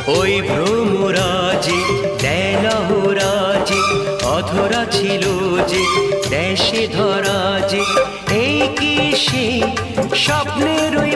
ওই ভ্রমরাজি দেলহরাজি অধরা ছিল যে দেশে ধরা যে এই কি সেই স্বপ্নের ওই